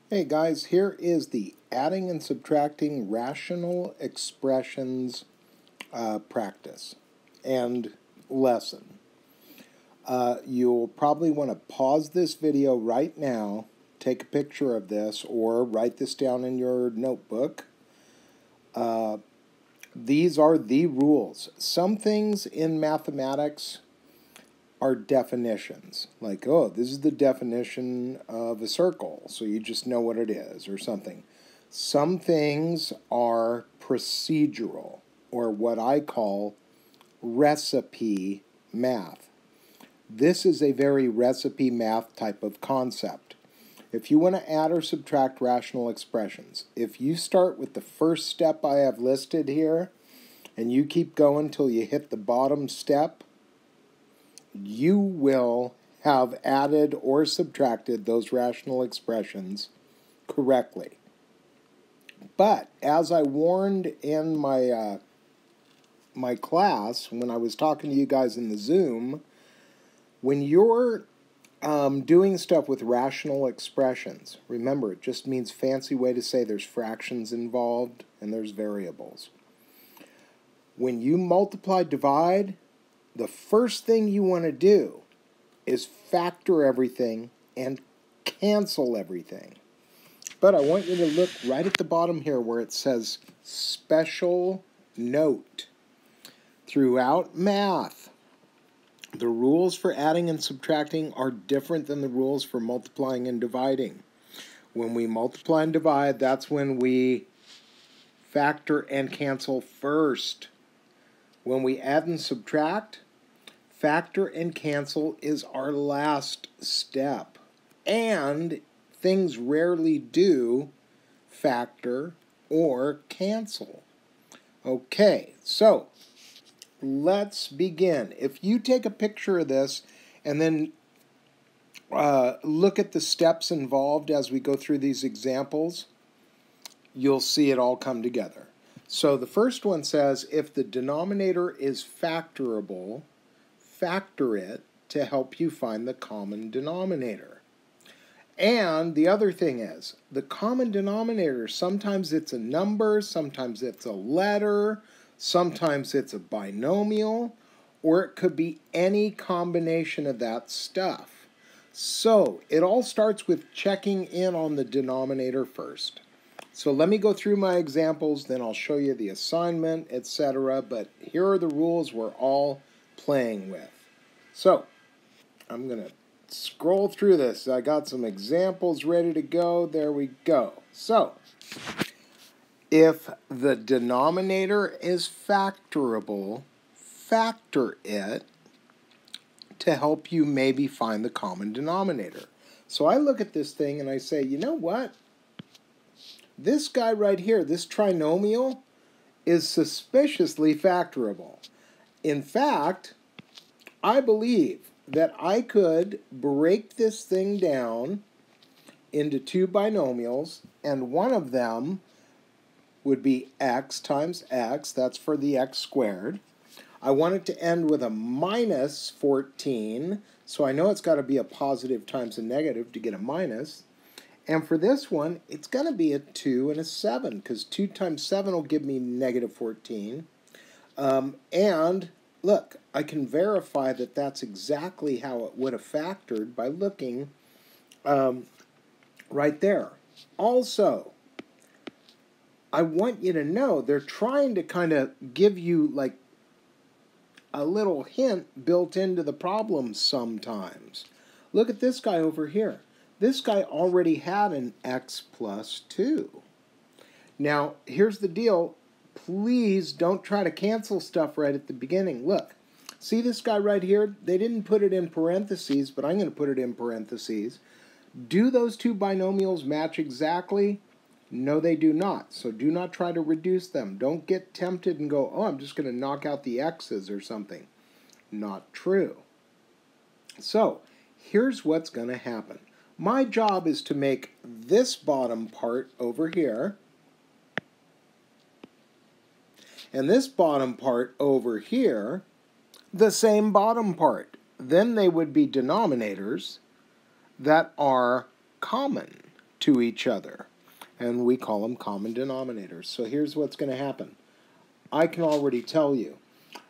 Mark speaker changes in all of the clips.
Speaker 1: Hey guys, here is the adding and subtracting rational expressions practice and lesson. You'll probably want to pause this video right now, take a picture of this, or write this down in your notebook. These are the rules. Some things in mathematics are definitions, like, oh, this is the definition of a circle, so you just know what it is, or something. Some things are procedural, or what I call recipe math. This is a very recipe math type of concept. If you want to add or subtract rational expressions, if you start with the first step I have listed here, and you keep going till you hit the bottom step, you will have added or subtracted those rational expressions correctly. But as I warned in my class when I was talking to you guys in the Zoom, when you're doing stuff with rational expressions, remember, it just means fancy way to say there's fractions involved and there's variables. When you multiply, divide, the first thing you want to do is factor everything and cancel everything. But I want you to look right at the bottom here where it says special note. Throughout math, the rules for adding and subtracting are different than the rules for multiplying and dividing. When we multiply and divide, that's when we factor and cancel first. When we add and subtract, factor and cancel is our last step. And things rarely do factor or cancel. Okay, so let's begin. If you take a picture of this and then look at the steps involved as we go through these examples, you'll see it all come together. So the first one says, if the denominator is factorable, factor it to help you find the common denominator. And the other thing is, the common denominator, sometimes it's a number, sometimes it's a letter, sometimes it's a binomial, or it could be any combination of that stuff. So it all starts with checking in on the denominator first. So let me go through my examples, then I'll show you the assignment, etc. But here are the rules we're all playing with. So I'm going to scroll through this. I got some examples ready to go. There we go. So if the denominator is factorable, factor it to help you maybe find the common denominator. So I look at this thing and I say, you know what? This guy right here, this trinomial, is suspiciously factorable. In fact, I believe that I could break this thing down into two binomials, and one of them would be x times x, that's for the x squared. I want it to end with a minus 14, so I know it's got to be a positive times a negative to get a minus. And for this one, it's going to be a 2 and a 7, because 2 times 7 will give me negative 14. And look, I can verify that that's exactly how it would have factored by looking right there. Also, I want you to know they're trying to kind of give you like a little hint built into the problem sometimes. Look at this guy over here. This guy already had an x plus 2. Now, here's the deal. Please don't try to cancel stuff right at the beginning. Look, see this guy right here? They didn't put it in parentheses, but I'm going to put it in parentheses. Do those two binomials match exactly? No, they do not. So do not try to reduce them. Don't get tempted and go, oh, I'm just going to knock out the x's or something. Not true. So here's what's going to happen. My job is to make this bottom part over here and this bottom part over here the same bottom part. Then they would be denominators that are common to each other. And we call them common denominators. So here's what's going to happen. I can already tell you,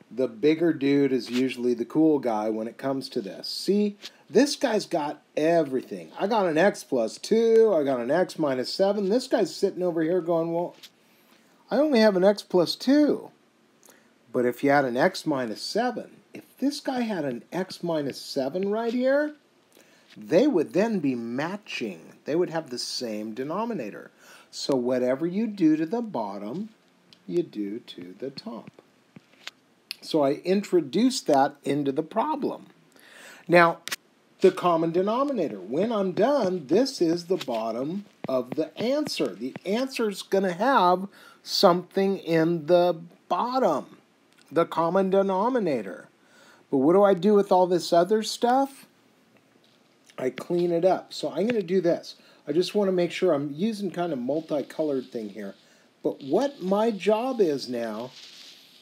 Speaker 1: the bigger dude is usually the cool guy when it comes to this. See, this guy's got everything. I got an x plus 2. I got an x minus 7. This guy's sitting over here going, well, I only have an x plus 2. But if you had an x minus 7, if this guy had an x minus 7 right here, they would then be matching. They would have the same denominator. So whatever you do to the bottom, you do to the top. So I introduced that into the problem. Now, the common denominator. When I'm done, this is the bottom of the answer. The answer's going to have something in the bottom, the common denominator. But what do I do with all this other stuff? I clean it up. So I'm going to do this. I just want to make sure I'm using kind of multicolored thing here. But what my job is now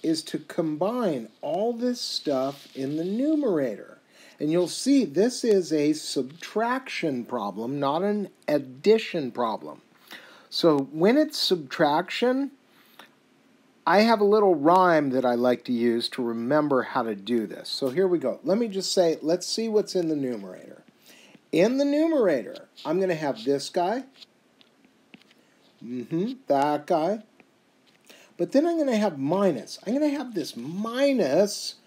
Speaker 1: is to combine all this stuff in the numerator. And you'll see this is a subtraction problem, not an addition problem. So when it's subtraction, I have a little rhyme that I like to use to remember how to do this. So here we go. Let me just say, let's see what's in the numerator. In the numerator, I'm going to have this guy, that guy, but then I'm going to have minus. I'm going to have this minus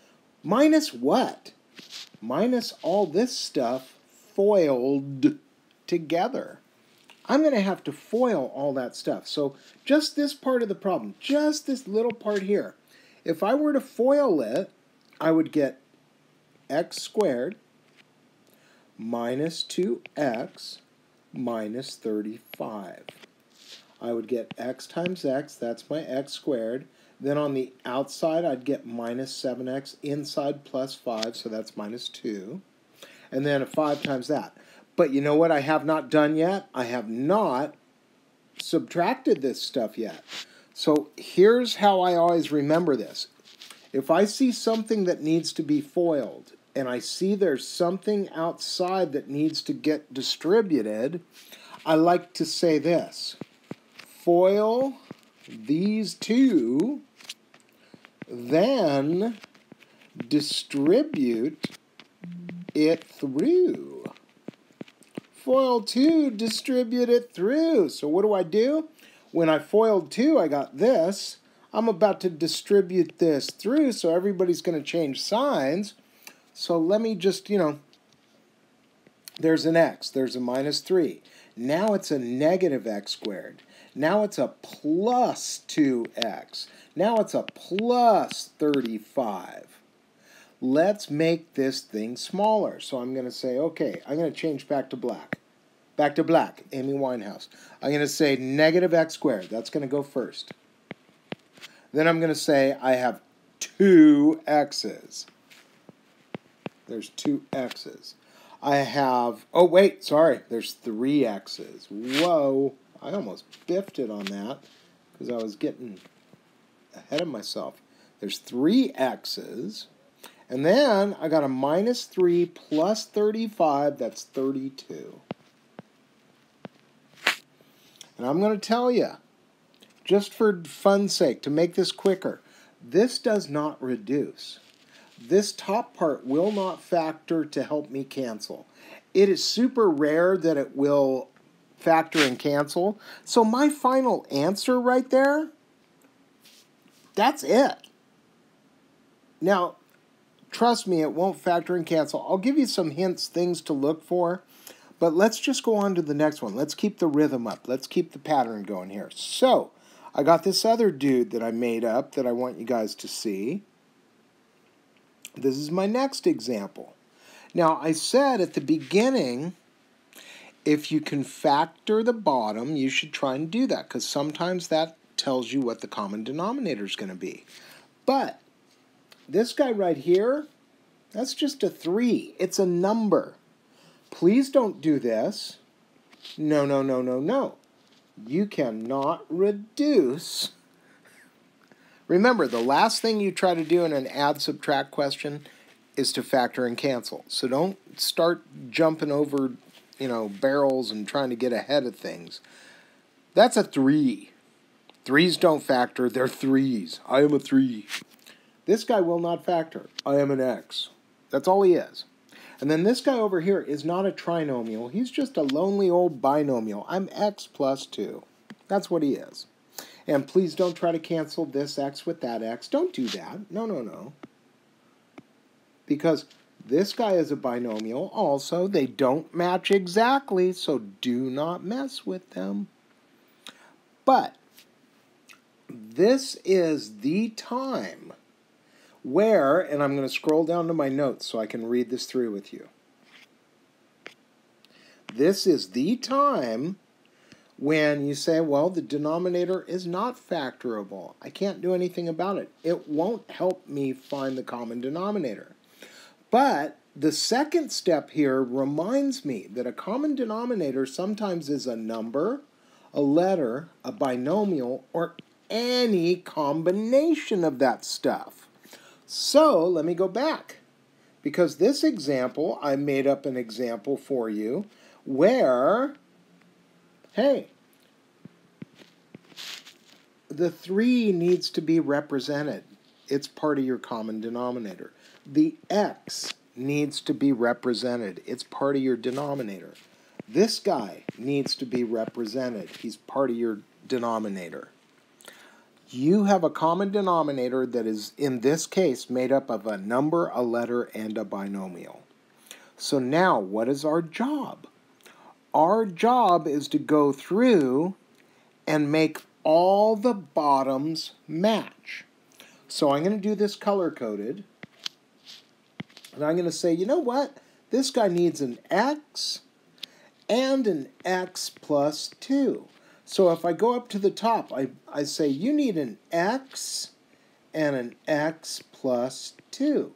Speaker 1: what? Minus all this stuff foiled together. I'm going to have to FOIL all that stuff. So just this part of the problem, just this little part here, if I were to FOIL it, I would get x squared minus 2x minus 35. I would get x times x, that's my x squared. Then on the outside, I'd get minus 7x, inside plus 5, so that's minus 2. And then a 5 times that. But you know what I have not done yet? I have not subtracted this stuff yet. So here's how I always remember this. If I see something that needs to be FOILed, and I see there's something outside that needs to get distributed, I like to say this. FOIL these two, then distribute it through. FOIL 2, distribute it through. So what do? When I FOILed 2, I got this. I'm about to distribute this through, so everybody's going to change signs. So let me just, there's an x, there's a minus 3. Now it's a negative x squared. Now it's a plus 2x. Now it's a plus 35. Let's make this thing smaller. So I'm going to say, okay, I'm going to change back to black. Back to black, Amy Winehouse. I'm going to say negative x squared. That's going to go first. Then I'm going to say I have 2 x's. There's 2 x's. I have, oh wait, sorry, there's 3 x's. Whoa, I almost biffed it on that because I was getting ahead of myself. There's 3 x's. And then I got a minus 3 plus 35, that's 32. And I'm going to tell you, just for fun's sake, to make this quicker, this does not reduce. This top part will not factor to help me cancel. It is super rare that it will factor and cancel. So my final answer right there, that's it. Now, trust me, it won't factor and cancel. I'll give you some hints, things to look for. But let's just go on to the next one. Let's keep the rhythm up. Let's keep the pattern going here. So, I got this other dude that I made up that I want you guys to see. This is my next example. Now, I said at the beginning, if you can factor the bottom, you should try and do that, because sometimes that tells you what the common denominator is going to be. But this guy right here, that's just a 3. It's a number. Please don't do this. No, no, no, no, no. You cannot reduce. Remember, the last thing you try to do in an add-subtract question is to factor and cancel. So don't start jumping over barrels and trying to get ahead of things. That's a 3. 3s don't factor, they're 3s. I am a 3. This guy will not factor. I am an x. That's all he is. And then this guy over here is not a trinomial. He's just a lonely old binomial. I'm x plus 2. That's what he is. And please don't try to cancel this x with that x. Don't do that. No, no, no. Because this guy is a binomial also. They don't match exactly, so do not mess with them. But this is the time where, and I'm going to scroll down to my notes so I can read this through with you. This is the time when you say, well, the denominator is not factorable. I can't do anything about it. It won't help me find the common denominator. But the second step here reminds me that a common denominator sometimes is a number, a letter, a binomial, or any combination of that stuff. So let me go back, because this example, I made up an example for you where, hey, the 3 needs to be represented. It's part of your common denominator. The x needs to be represented. It's part of your denominator. This guy needs to be represented. He's part of your denominator. You have a common denominator that is, in this case, made up of a number, a letter, and a binomial. So now, what is our job? Our job is to go through and make all the bottoms match. So I'm going to do this color-coded. And I'm going to say, you know what? This guy needs an x and an x plus 2. So if I go up to the top, I say you need an x and an x plus 2.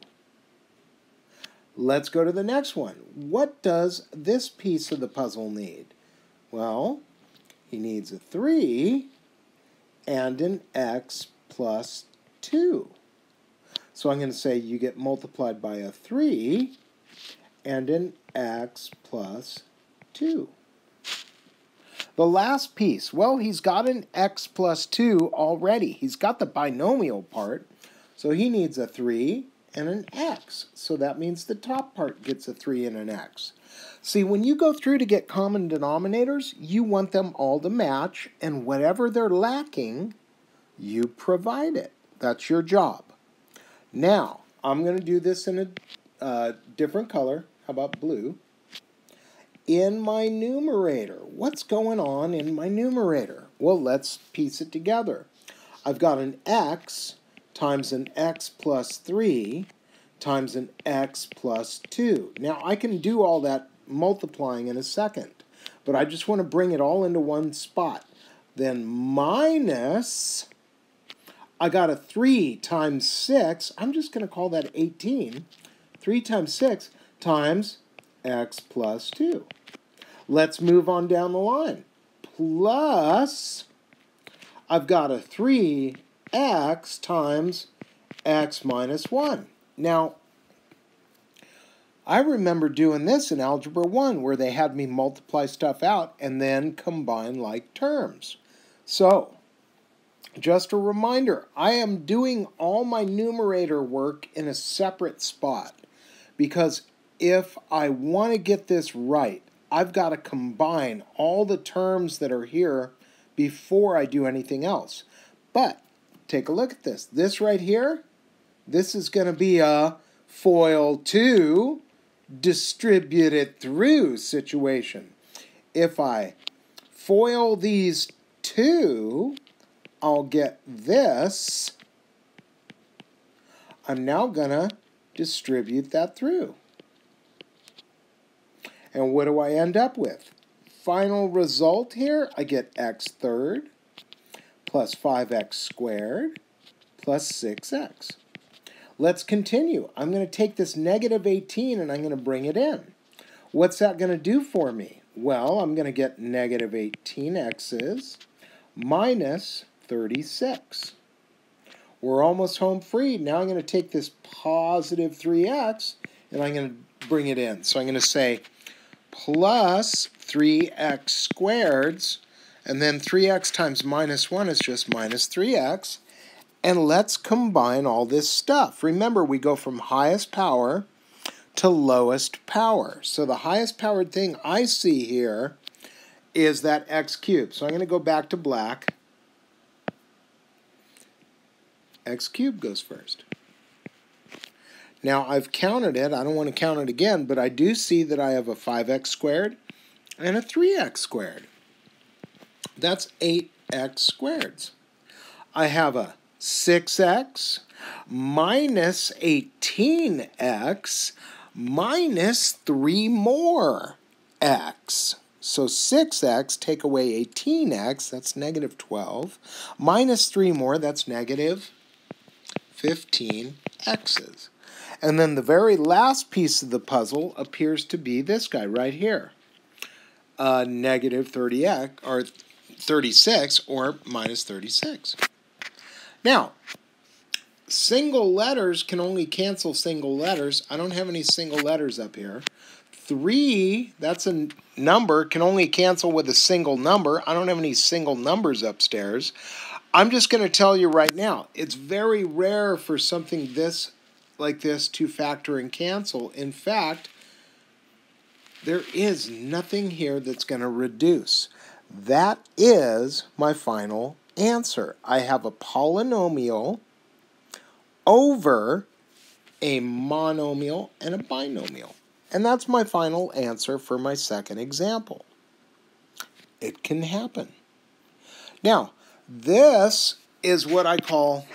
Speaker 1: Let's go to the next one. What does this piece of the puzzle need? Well, he needs a 3 and an x plus 2. So I'm going to say you get multiplied by a 3 and an x plus 2. The last piece, well, he's got an x plus 2 already. He's got the binomial part, so he needs a 3 and an x. So that means the top part gets a 3 and an x. See, when you go through to get common denominators, you want them all to match, and whatever they're lacking, you provide it. That's your job. Now, I'm going to do this in a different color. How about blue? In my numerator. What's going on in my numerator? Well, let's piece it together. I've got an x times an x plus 3 times an x plus 2. Now, I can do all that multiplying in a second, but I just want to bring it all into one spot. Then minus, I got a 3 times 6. I'm just going to call that 18. 3 times 6 times x plus 2. Let's move on down the line. Plus, I've got a 3x times x minus 1. Now, I remember doing this in Algebra 1 where they had me multiply stuff out and then combine like terms. So, just a reminder, I am doing all my numerator work in a separate spot because if I want to get this right, I've got to combine all the terms that are here before I do anything else. But take a look at this. This right here, this is going to be a FOIL 2 distribute it through situation. If I FOIL these 2, I'll get this. I'm now going to distribute that through. And what do I end up with? Final result here, I get x third plus 5x squared plus 6x. Let's continue. I'm going to take this negative 18 and I'm going to bring it in. What's that going to do for me? Well, I'm going to get negative 18x's minus 36. We're almost home free. Now I'm going to take this positive 3x and I'm going to bring it in. So I'm going to say plus 3x squareds, and then 3x times minus 1 is just minus 3x. And let's combine all this stuff. Remember, we go from highest power to lowest power. So the highest powered thing I see here is that x cubed. So I'm going to go back to black. X cubed goes first. Now I've counted it. I don't want to count it again, but I do see that I have a 5x squared and a 3x squared. That's 8x squareds. I have a 6x minus 18x minus 3 more x. So 6x, take away 18x, that's negative 12, minus 3 more, that's negative 15 x's. And then the very last piece of the puzzle appears to be this guy right here, negative 30x, or 36, or minus 36. Now, single letters can only cancel single letters. I don't have any single letters up here. 3, that's a number, can only cancel with a single number. I don't have any single numbers upstairs. I'm just going to tell you right now, it's very rare for something like this to factor and cancel. In fact, there is nothing here that's going to reduce. That is my final answer. I have a polynomial over a monomial and a binomial. And that's my final answer for my second example. It can happen. Now, this is what I call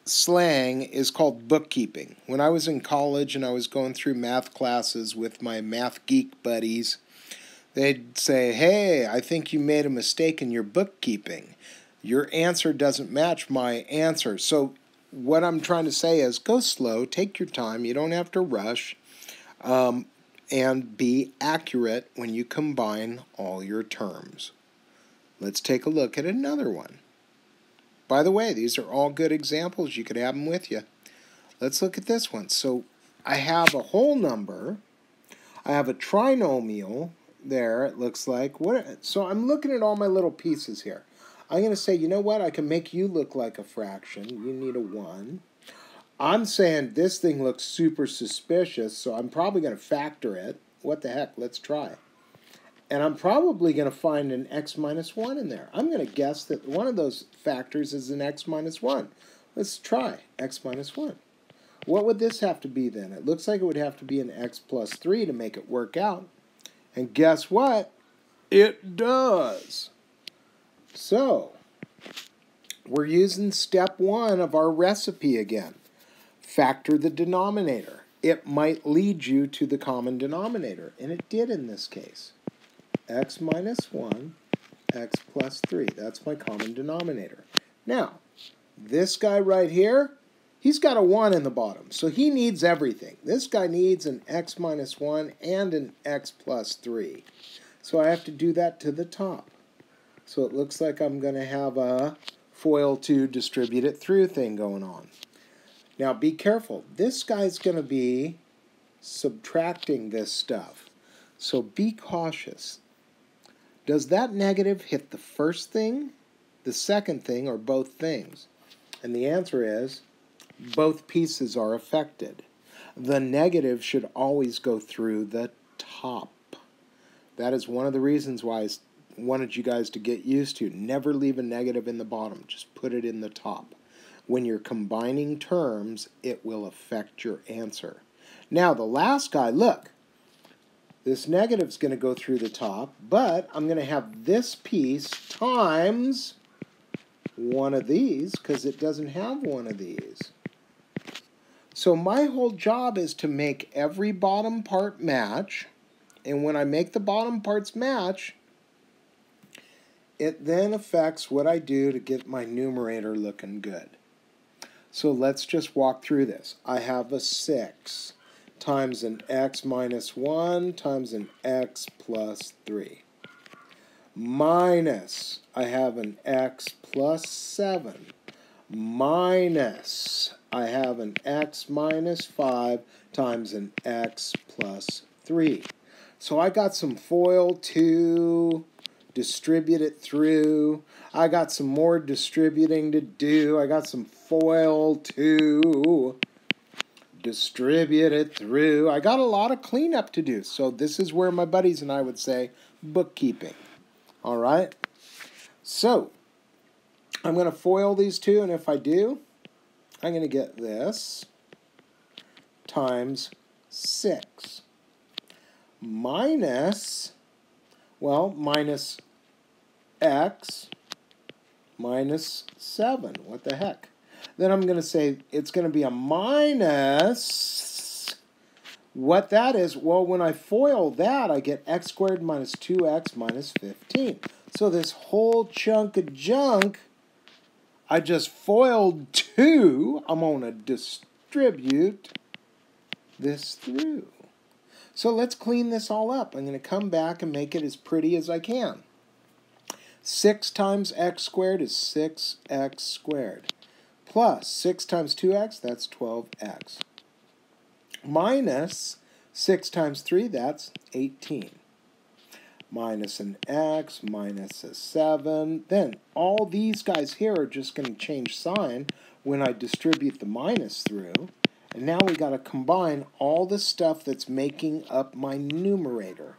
Speaker 1: slang is called bookkeeping. When I was in college and I was going through math classes with my math geek buddies, they'd say, hey, I think you made a mistake in your bookkeeping. Your answer doesn't match my answer. So what I'm trying to say is go slow, take your time. You don't have to rush. And be accurate when you combine all your terms. Let's take a look at another one. By the way, these are all good examples. You could have them with you. Let's look at this one. So I have a whole number. I have a trinomial there, it looks like. So I'm looking at all my little pieces here. I'm going to say, you know what? I can make you look like a fraction. You need a 1. I'm saying this thing looks super suspicious, so I'm probably going to factor it. What the heck? Let's try. And I'm probably going to find an x minus 1 in there. I'm going to guess that one of those factors is an x minus 1. Let's try x minus 1. What would this have to be then? It looks like it would have to be an x plus 3 to make it work out. And guess what? It does. So, we're using step 1 of our recipe again. Factor the denominator. It might lead you to the common denominator, and it did in this case. X minus 1, x plus 3. That's my common denominator. Now, this guy right here, he's got a 1 in the bottom, so he needs everything. This guy needs an x minus 1 and an x plus 3. So I have to do that to the top. So it looks like I'm going to have a FOIL 2 distribute it through thing going on. Now be careful. This guy's going to be subtracting this stuff. So be cautious. Does that negative hit the first thing, the second thing, or both things? And the answer is both pieces are affected. The negative should always go through the top. That is one of the reasons why I wanted you guys to get used to. Never leave a negative in the bottom. Just put it in the top. When you're combining terms, it will affect your answer. Now, the last guy, look. This negative is going to go through the top, but I'm going to have this piece times one of these because it doesn't have one of these. So my whole job is to make every bottom part match, and when I make the bottom parts match, it then affects what I do to get my numerator looking good. So let's just walk through this. I have a 6 times an x minus 1 times an x plus 3. Minus, I have an x plus 7. Minus, I have an x minus 5 times an x plus 3. So I got some FOIL to distribute it through. I got some more distributing to do. I got some FOIL to distribute it through. I got a lot of cleanup to do. So this is where my buddies and I would say bookkeeping. All right? So I'm going to FOIL these two, and if I do, I'm going to get this times 6 minus, well, minus x minus 7. What the heck? Then I'm going to say it's going to be a minus, what that is, well, when I FOIL that, I get x squared minus 2x minus 15. So this whole chunk of junk, I just FOILed 2. I'm going to distribute this through. So let's clean this all up. I'm going to come back and make it as pretty as I can. 6 times x squared is 6x squared. Plus 6 times 2x, that's 12x. Minus 6 times 3, that's 18. Minus an x, minus a 7. Then all these guys here are just going to change sign when I distribute the minus through. And now we got to combine all the stuff that's making up my numerator.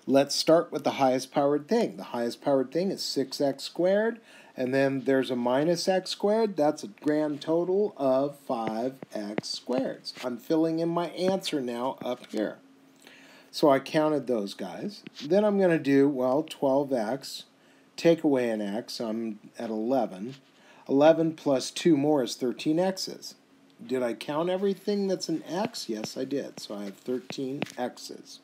Speaker 1: Let's start with the highest powered thing. The highest powered thing is 6x squared. And then there's a minus x squared. That's a grand total of 5x squared. I'm filling in my answer now up here. So I counted those guys. Then I'm going to do, well, 12x. Take away an x. I'm at 11. 11 plus 2 more is 13 x's. Did I count everything that's an x? Yes, I did. So I have 13 x's.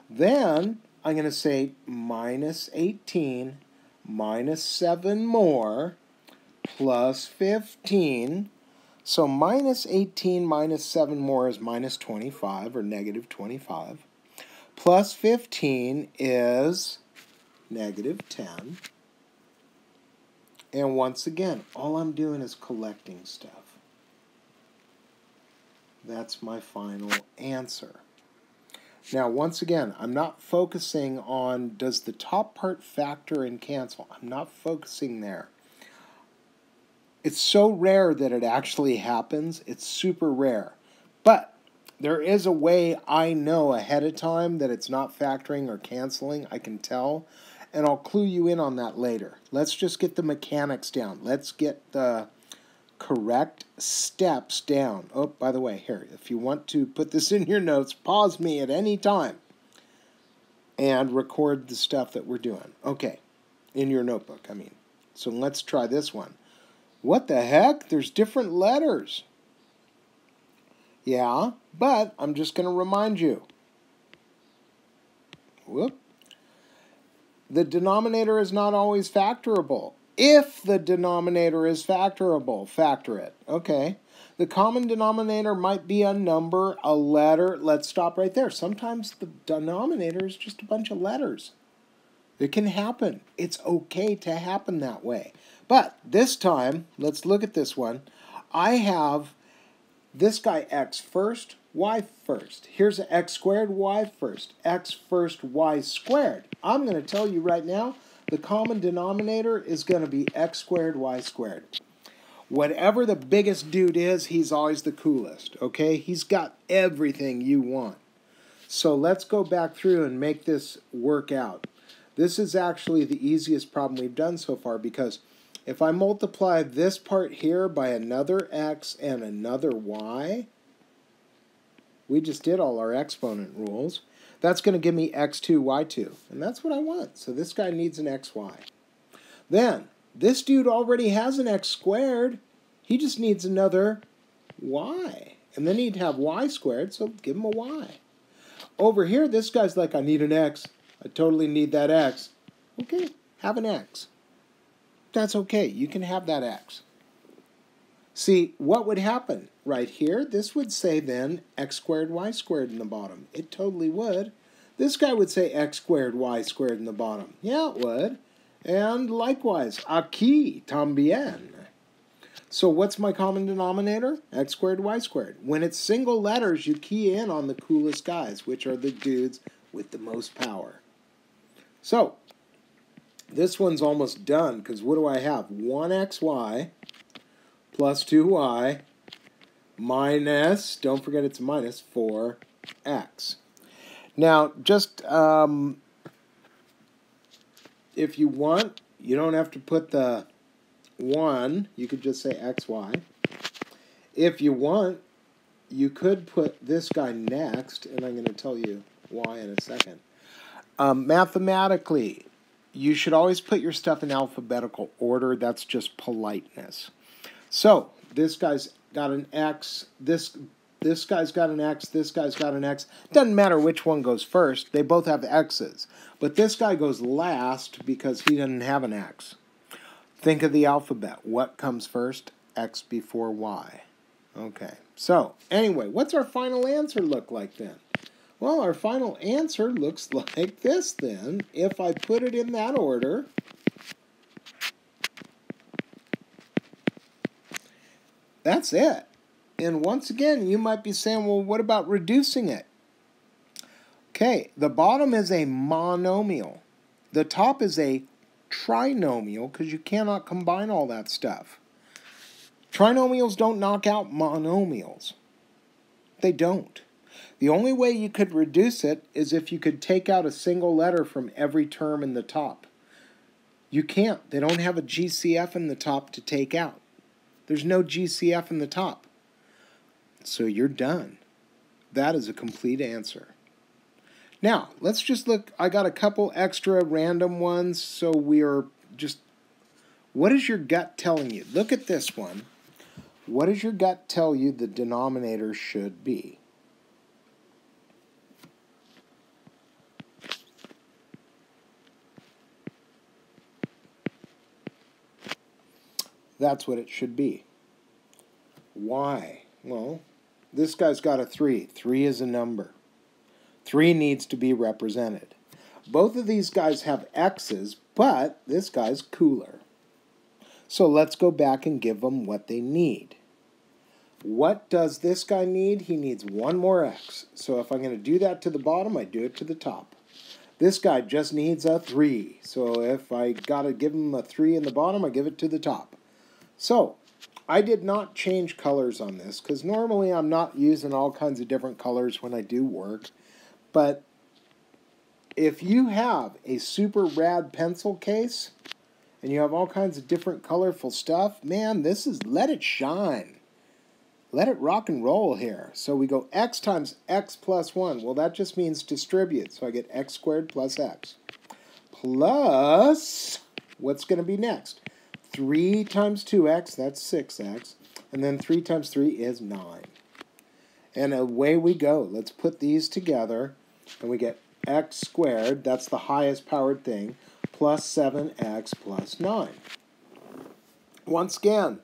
Speaker 1: Then I'm going to say minus 18 minus 7 more plus 15. So minus 18 minus 7 more is minus 25 or negative 25. Plus 15 is negative 10. And once again, all I'm doing is collecting stuff. That's my final answer. Now, once again, I'm not focusing on does the top part factor and cancel. I'm not focusing there. It's so rare that it actually happens. It's super rare. But there is a way I know ahead of time that it's not factoring or canceling. I can tell. And I'll clue you in on that later. Let's just get the mechanics down. Let's get the correct steps down. Oh, by the way, here, if you want to put this in your notes, pause me at any time and record the stuff that we're doing. Okay, in your notebook, I mean. So let's try this one. What the heck? There's different letters. Yeah, but I'm just going to remind you. Whoop. The denominator is not always factorable. If the denominator is factorable, factor it. Okay. The common denominator might be a number, a letter. Let's stop right there. Sometimes the denominator is just a bunch of letters. It can happen. It's okay to happen that way. But this time, let's look at this one. I have this guy x first, y first. Here's an x squared, y first. X first, y squared. I'm going to tell you right now, the common denominator is going to be x squared, y squared. Whatever the biggest dude is, he's always the coolest, okay? He's got everything you want. So let's go back through and make this work out. This is actually the easiest problem we've done so far because if I multiply this part here by another x and another y, we just did all our exponent rules. That's going to give me x2, y2, and that's what I want. So this guy needs an xy. Then, this dude already has an x squared. He just needs another y. And then he'd have y squared, so give him a y. Over here, this guy's like, I need an x. I totally need that x. Okay, have an x. That's okay. You can have that x. See, what would happen? Right here, this would say then x squared, y squared in the bottom. It totally would. This guy would say x squared, y squared in the bottom. Yeah, it would. And likewise, aquí también. So what's my common denominator? X squared, y squared. When it's single letters, you key in on the coolest guys, which are the dudes with the most power. So, this one's almost done, because what do I have? 1xy plus 2y minus, don't forget it's minus, 4x. Now, just if you want, you don't have to put the 1. You could just say xy. If you want, you could put this guy next, and I'm going to tell you why in a second. Mathematically, you should always put your stuff in alphabetical order. That's just politeness. So, this guy's got an x, this guy's got an x, this guy's got an x. Doesn't matter which one goes first. They both have x's. But this guy goes last because he doesn't have an x. Think of the alphabet. What comes first? X before y. Okay. So, anyway, what's our final answer look like then? Well, our final answer looks like this then. If I put it in that order, that's it. And once again, you might be saying, well, what about reducing it? Okay, the bottom is a monomial. The top is a trinomial because you cannot combine all that stuff. Trinomials don't knock out monomials. They don't. The only way you could reduce it is if you could take out a single letter from every term in the top. You can't. They don't have a GCF in the top to take out. There's no GCF in the top. So you're done. That is a complete answer. Now, let's just look. I got a couple extra random ones, so we are just... What is your gut telling you? Look at this one. What does your gut tell you the denominator should be? That's what it should be. Why? Well, this guy's got a 3. 3 is a number. 3 needs to be represented. Both of these guys have x's, but this guy's cooler. So let's go back and give them what they need. What does this guy need? He needs one more x. So if I'm going to do that to the bottom, I do it to the top. This guy just needs a 3. So if I got to give him a 3 in the bottom, I give it to the top. So I did not change colors on this because normally I'm not using all kinds of different colors when I do work. But if you have a super rad pencil case and you have all kinds of different colorful stuff, man, this is let it shine. Let it rock and roll here. So we go x times x plus 1. Well, that just means distribute. So I get x squared plus x. Plus, what's going to be next? 3 times 2x, that's 6x. And then 3 times 3 is 9. And away we go. Let's put these together. And we get x squared, that's the highest powered thing, plus 7x plus 9. Once again,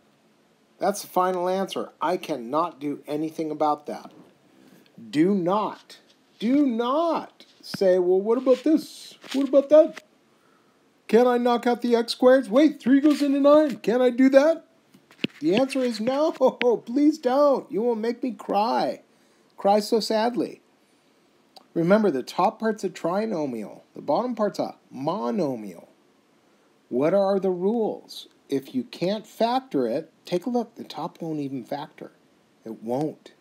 Speaker 1: that's the final answer. I cannot do anything about that. Do not say, well, what about this? What about that? Can I knock out the x squareds? Wait, 3 goes into 9. Can I do that? The answer is no. Please don't. You will make me cry. Cry so sadly. Remember, the top part's a trinomial. The bottom part's a monomial. What are the rules? If you can't factor it, take a look. The top won't even factor. It won't.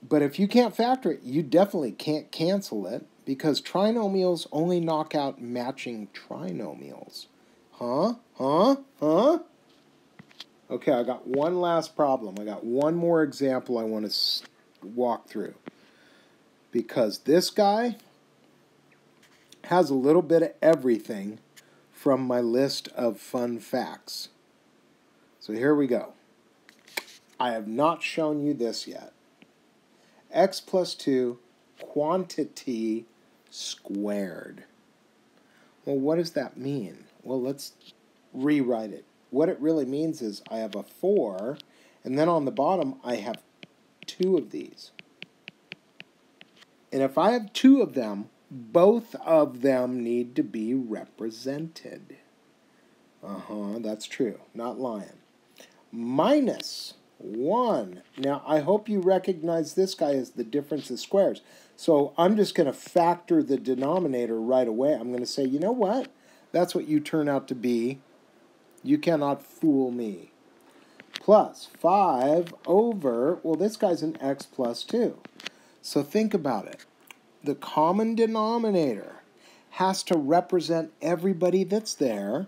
Speaker 1: But if you can't factor it, you definitely can't cancel it because trinomials only knock out matching trinomials. Huh? Okay, I got one last problem. I got one more example I want to walk through. Because this guy has a little bit of everything from my list of fun facts. So here we go. I have not shown you this yet. X plus 2 quantity squared. Well, what does that mean? Well, let's rewrite it. What it really means is I have a 4, and then on the bottom I have 2 of these. And if I have 2 of them, both of them need to be represented. That's true. Not lying. Minus 1. Now, I hope you recognize this guy as the difference of squares. So I'm just going to factor the denominator right away. I'm going to say, you know what? That's what you turn out to be. You cannot fool me. Plus 5 over, well, this guy's an x plus 2. So think about it. The common denominator has to represent everybody that's there.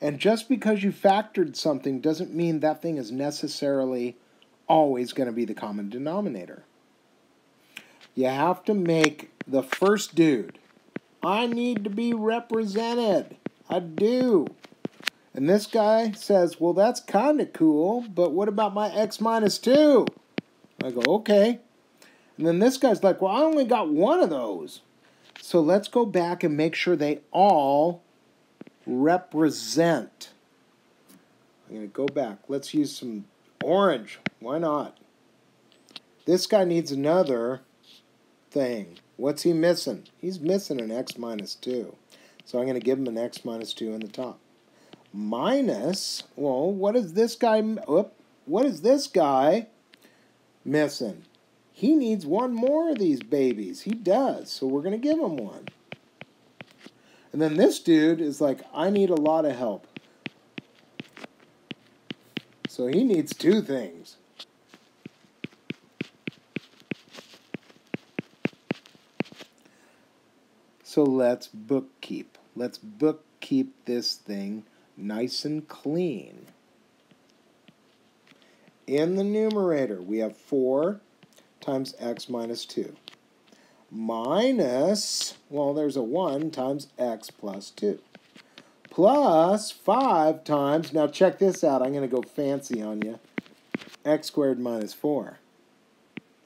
Speaker 1: And just because you factored something doesn't mean that thing is necessarily always going to be the common denominator. You have to make the first dude. I need to be represented. I do. And this guy says, well, that's kind of cool, but what about my x minus 2? I go, okay. And then this guy's like, well, I only got one of those. So let's go back and make sure they all represent. I'm going to go back. Let's use some orange. Why not? This guy needs another thing. What's he missing? He's missing an x minus 2. So I'm going to give him an x minus 2 in the top. Minus, well, what is this guy missing? He needs one more of these babies. He does. So we're going to give him one. And then this dude is like, I need a lot of help. So he needs 2 things. So let's bookkeep. Let's bookkeep this thing nice and clean. In the numerator, we have 4 times x minus 2. Minus, well, there's a 1 times x plus 2. Plus 5 times, now check this out. I'm going to go fancy on you. X squared minus 4.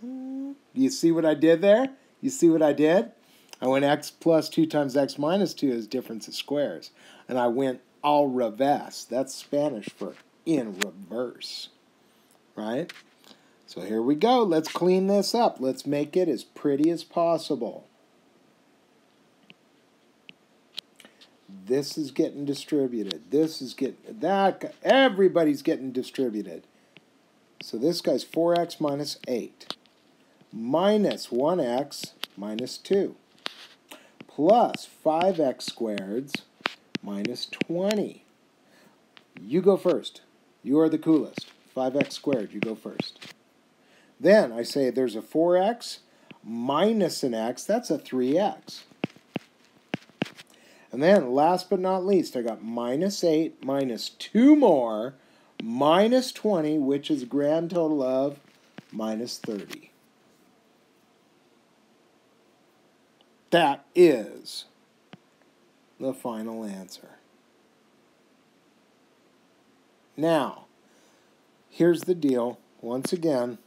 Speaker 1: You see what I did there? You see what I did? I went x plus 2 times x minus 2 is difference of squares. And I went al revés. That's Spanish for in reverse. Right? So here we go. Let's clean this up. Let's make it as pretty as possible. This is getting distributed. This is getting, that, everybody's getting distributed. So this guy's 4x minus 8. Minus 1x minus 2. Plus 5x squared minus 20. You go first. You are the coolest. 5x squared, you go first. Then I say there's a 4x minus an x. That's a 3x. And then last but not least, I got minus 8 minus 2 more minus 20, which is a grand total of minus 30. That is the final answer. Now, here's the deal. Once again,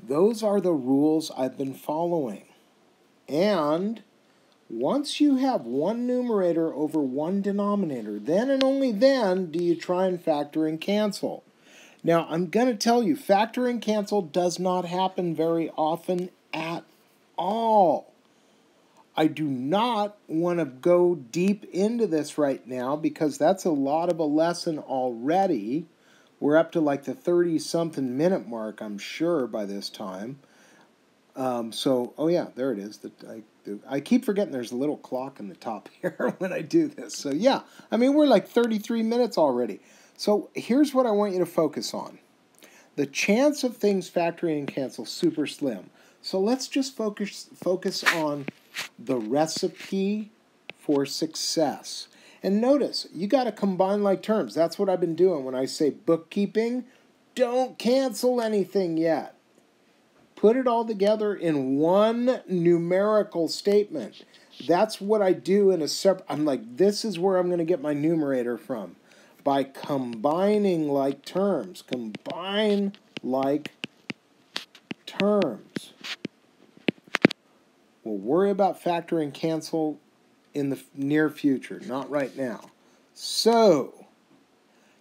Speaker 1: those are the rules I've been following. And once you have one numerator over one denominator, then and only then do you try and factor and cancel. Now, I'm going to tell you, factor and cancel does not happen very often at all. I do not want to go deep into this right now because that's a lot of a lesson already. We're up to like the 30-something minute mark, I'm sure, by this time. Oh yeah, there it is. I keep forgetting there's a little clock in the top here when I do this. So yeah, I mean, we're like 33 minutes already. So here's what I want you to focus on. The chance of things factoring and cancel super slim. So let's just focus on the recipe for success. And notice, you got to combine like terms. That's what I've been doing when I say bookkeeping. Don't cancel anything yet. Put it all together in one numerical statement. That's what I do in a separate... I'm like, this is where I'm going to get my numerator from. By combining like terms. Combine like terms. We'll worry about factor and cancel in the near future, not right now. So,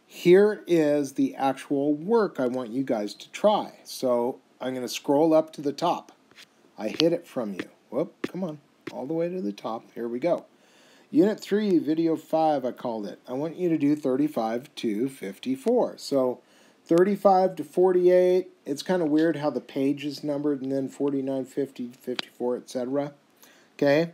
Speaker 1: here is the actual work I want you guys to try. So, I'm going to scroll up to the top. I hid it from you. Whoop, come on. All the way to the top. Here we go. Unit 3, Video 5, I called it. I want you to do 35 to 54. So, 35 to 48, it's kind of weird how the page is numbered, and then 49, 50, 54, etc. Okay?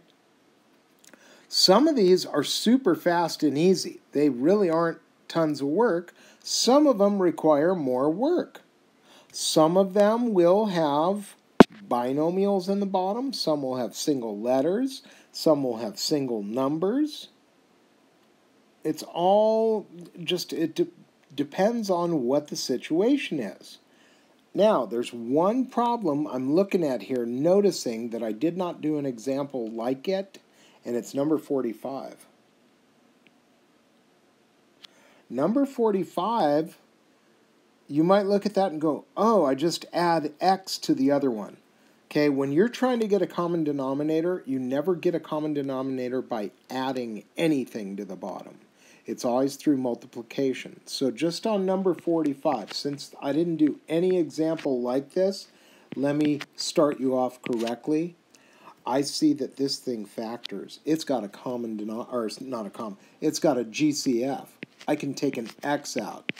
Speaker 1: Some of these are super fast and easy. They really aren't tons of work. Some of them require more work. Some of them will have binomials in the bottom. Some will have single letters. Some will have single numbers. It's all just, it depends on what the situation is. Now, there's one problem I'm looking at here, noticing that I did not do an example like it, and it's number 45. Number 45, you might look at that and go, oh, I just add x to the other one. Okay, when you're trying to get a common denominator, you never get a common denominator by adding anything to the bottom. It's always through multiplication. So just on number 45, since I didn't do any example like this, let me start you off correctly. I see that this thing factors. It's got a common denominator, or not a common, it's got a GCF. I can take an x out.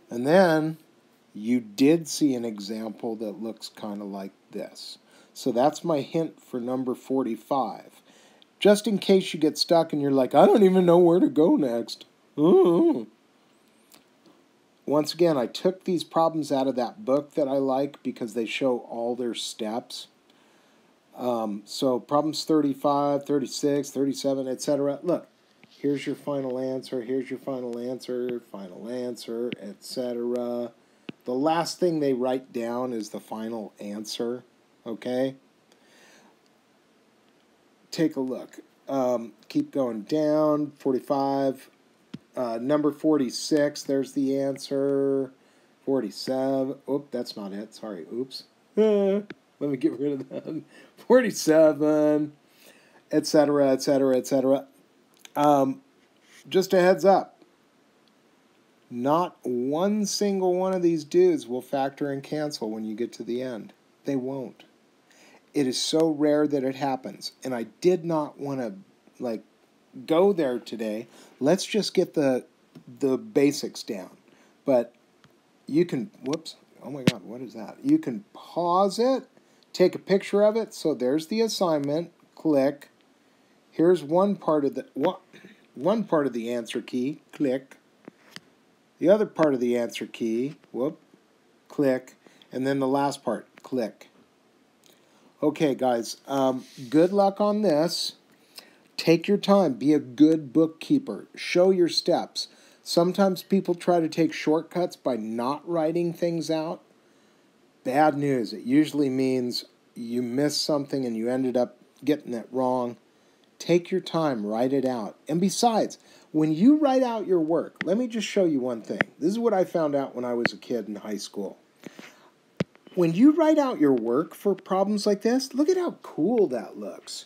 Speaker 1: And then you did see an example that looks kind of like this. So that's my hint for number 45. Just in case you get stuck and you're like, I don't even know where to go next. Once again, I took these problems out of that book that I like because they show all their steps. So problems 35, 36, 37, etc. Look, here's your final answer, here's your final answer, etc. The last thing they write down is the final answer, okay? Take a look. Keep going down. 45. Number 46, there's the answer. 47. Oop, that's not it. Sorry. Oops. Let me get rid of that. 47, etc., etc., etc. Just a heads up. Not one single one of these dudes will factor and cancel when you get to the end. They won't. It is so rare that it happens, and I did not want to go there today. Let's just get the basics down. But you can, whoops, oh my God, what is that? You can pause it, take a picture of it. So there's the assignment. Click. Here's one part of the answer key. Click. The other part of the answer key. Whoop. Click. And then the last part. Click. Okay, guys, good luck on this. Take your time. Be a good bookkeeper. Show your steps. Sometimes people try to take shortcuts by not writing things out. Bad news. It usually means you missed something and you ended up getting it wrong. Take your time. Write it out. And besides, when you write out your work, let me just show you one thing. This is what I found out when I was a kid in high school. When you write out your work for problems like this, look at how cool that looks.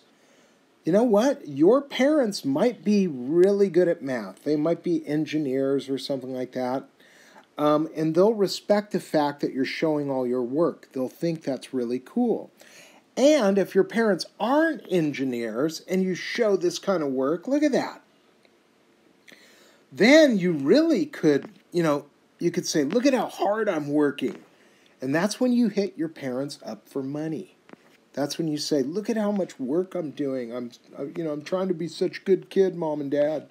Speaker 1: You know what? Your parents might be really good at math. They might be engineers or something like that. And they'll respect the fact that you're showing all your work. They'll think that's really cool. And if your parents aren't engineers and you show this kind of work, look at that. Then you really could, you could say, look at how hard I'm working. And that's when you hit your parents up for money. That's when you say, look at how much work I'm doing. I'm trying to be such a good kid, Mom and Dad.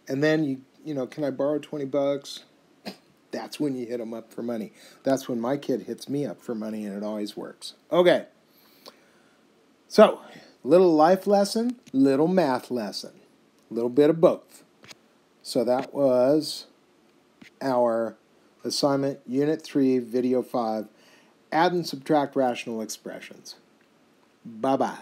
Speaker 1: And then can I borrow $20? That's when you hit them up for money. That's when my kid hits me up for money, and it always works. Okay. So, little life lesson, little math lesson. A little bit of both. So that was our assignment, Unit 3, Video 5, Add and Subtract Rational Expressions. Bye-bye.